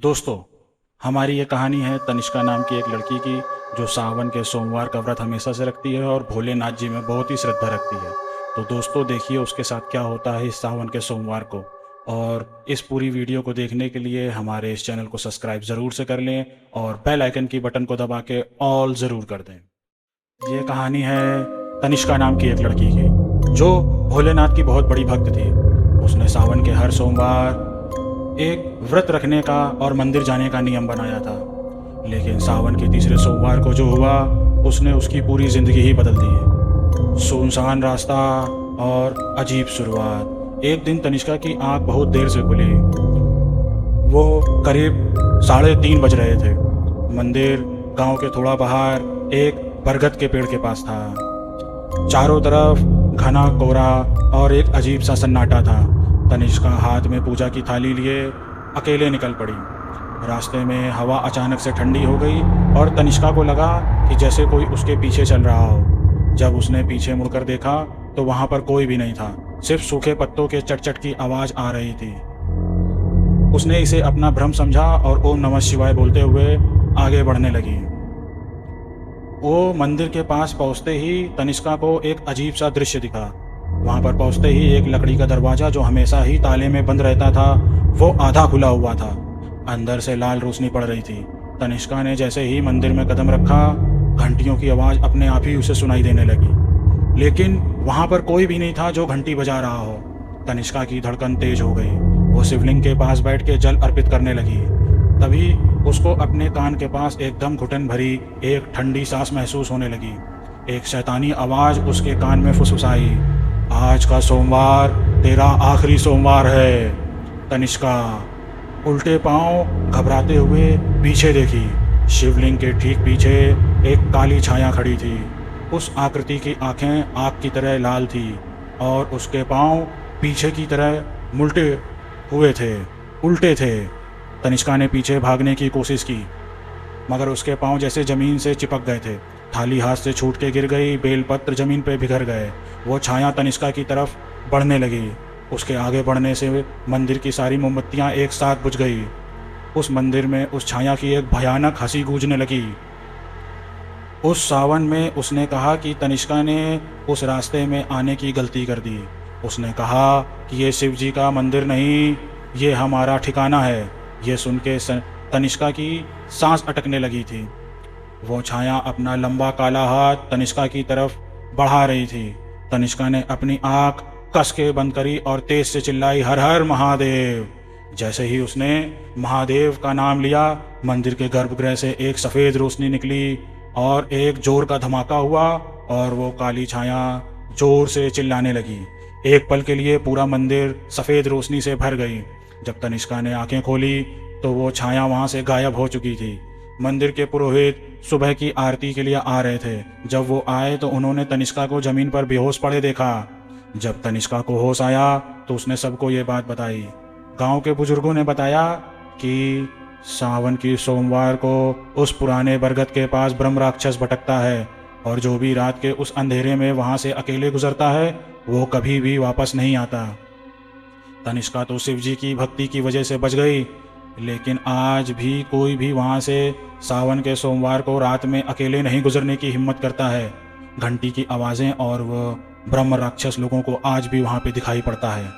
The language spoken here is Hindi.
दोस्तों, हमारी ये कहानी है तनिष्का नाम की एक लड़की की जो सावन के सोमवार का व्रत हमेशा से रखती है और भोलेनाथ जी में बहुत ही श्रद्धा रखती है। तो दोस्तों देखिए उसके साथ क्या होता है इस सावन के सोमवार को। और इस पूरी वीडियो को देखने के लिए हमारे इस चैनल को सब्सक्राइब ज़रूर से कर लें और बेल आइकन की बटन को दबा के ऑल ज़रूर कर दें। ये कहानी है तनिष्का नाम की एक लड़की की जो भोलेनाथ की बहुत बड़ी भक्त थी। उसने सावन के हर सोमवार एक व्रत रखने का और मंदिर जाने का नियम बनाया था। लेकिन सावन के तीसरे सोमवार को जो हुआ उसने उसकी पूरी ज़िंदगी ही बदल दी। सुनसान रास्ता और अजीब शुरुआत। एक दिन तनिष्का की आंख बहुत देर से खुली। वो करीब 3:30 बज रहे थे। मंदिर गांव के थोड़ा बाहर एक बरगद के पेड़ के पास था। चारों तरफ घना कोहरा और एक अजीब सा सन्नाटा था। तनिष्का हाथ में पूजा की थाली लिए अकेले निकल पड़ी। रास्ते में हवा अचानक से ठंडी हो गई और तनिष्का को लगा कि जैसे कोई उसके पीछे चल रहा हो। जब उसने पीछे मुड़कर देखा तो वहाँ पर कोई भी नहीं था, सिर्फ सूखे पत्तों के चटचट की आवाज़ आ रही थी। उसने इसे अपना भ्रम समझा और ओम नमः शिवाय बोलते हुए आगे बढ़ने लगी। वो मंदिर के पास पहुँचते ही तनिष्का को एक अजीब सा दृश्य दिखा। वहां पर पहुंचते ही एक लकड़ी का दरवाजा जो हमेशा ही ताले में बंद रहता था वो आधा खुला हुआ था। अंदर से लाल रोशनी पड़ रही थी। तनिष्का ने जैसे ही मंदिर में कदम रखा घंटियों की आवाज़ अपने आप ही उसे सुनाई देने लगी। लेकिन वहां पर कोई भी नहीं था जो घंटी बजा रहा हो। तनिष्का की धड़कन तेज हो गई। वो शिवलिंग के पास बैठ के जल अर्पित करने लगी। तभी उसको अपने कान के पास एकदम घुटन भरी एक ठंडी सांस महसूस होने लगी। एक शैतानी आवाज़ उसके कान में फुसफुसाई, आज का सोमवार तेरा आखिरी सोमवार है। तनिष्का उल्टे पांव घबराते हुए पीछे देखी। शिवलिंग के ठीक पीछे एक काली छाया खड़ी थी। उस आकृति की आंखें आग की तरह लाल थी और उसके पांव पीछे की तरह मुलटे हुए थे, उल्टे थे। तनिष्का ने पीछे भागने की कोशिश की मगर उसके पांव जैसे ज़मीन से चिपक गए थे। थाली हाथ से छूट के गिर गई, बेलपत्र ज़मीन पर बिखर गए। वो छाया तनिष्का की तरफ बढ़ने लगी। उसके आगे बढ़ने से मंदिर की सारी मोमबत्तियां एक साथ बुझ गई। उस मंदिर में उस छाया की एक भयानक हंसी गूंजने लगी। उस सावन में उसने कहा कि तनिष्का ने उस रास्ते में आने की गलती कर दी। उसने कहा कि ये शिव जी का मंदिर नहीं, ये हमारा ठिकाना है। ये सुन के तनिष्का की सांस अटकने लगी थी। वो छाया अपना लंबा काला हाथ तनिष्का की तरफ बढ़ा रही थी। तनिष्का ने अपनी आंख कस के बंद करी और तेज से चिल्लाई, हर हर महादेव। जैसे ही उसने महादेव का नाम लिया मंदिर के गर्भगृह से एक सफ़ेद रोशनी निकली और एक जोर का धमाका हुआ और वो काली छाया जोर से चिल्लाने लगी। एक पल के लिए पूरा मंदिर सफ़ेद रोशनी से भर गई। जब तनिष्का ने आंखें खोली तो वो छाया वहाँ से गायब हो चुकी थी। मंदिर के पुरोहित सुबह की आरती के लिए आ रहे थे। जब वो आए तो उन्होंने तनिष्का को ज़मीन पर बेहोश पड़े देखा। जब तनिष्का को होश आया तो उसने सबको ये बात बताई। गांव के बुजुर्गों ने बताया कि सावन की सोमवार को उस पुराने बरगद के पास ब्रह्म राक्षस भटकता है और जो भी रात के उस अंधेरे में वहाँ से अकेले गुजरता है वो कभी भी वापस नहीं आता। तनिष्का तो शिव जी की भक्ति की वजह से बच गई, लेकिन आज भी कोई भी वहाँ से सावन के सोमवार को रात में अकेले नहीं गुजरने की हिम्मत करता है। घंटी की आवाज़ें और वह ब्रह्म राक्षस लोगों को आज भी वहाँ पे दिखाई पड़ता है।